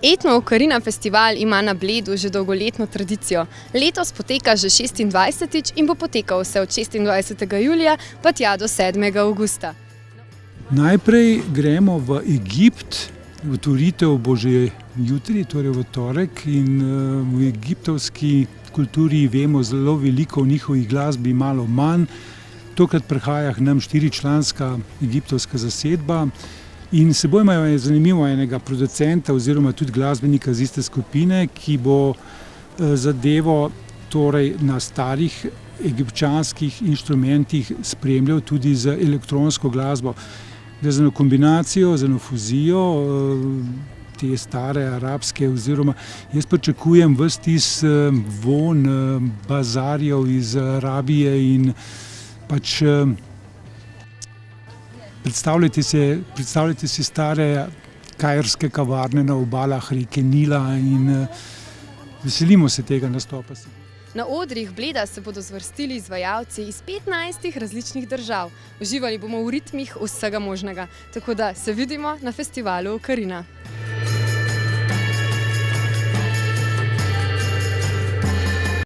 Etno Okarina festival ima na Bledu že dolgoletno tradicijo. Letos poteka že 26. in bo potekal vse od 26. julija pa tja do 7. avgusta. Najprej gremo v Egipt, otvoritev bo že jutri, torej v torek, in v egiptovski kulturi vemo zelo veliko, v njihovi glasbi malo manj. Tokrat prihaja k nam 4-članska egiptovska zasedba in s seboj imajo zanimivo enega producenta oziroma tudi glasbenika z iste skupine, ki bo zadevo torej na starih egipčanskih inštrumentih spremljal tudi z elektronsko glasbo. Gre za eno kombinacijo, za eno fuzijo te stare arabske, oziroma jaz pričakujem ves tisti vonj bazarjev iz Arabije in pač predstavljajte si stare kairske kavarne na obalah reke Nila in veselimo se tega nastopa. Na odrih Bleda se bodo zvrstili izvajalci iz 15 različnih držav. Uživali bomo v ritmih vsega možnega, tako da se vidimo na festivalu Okarina.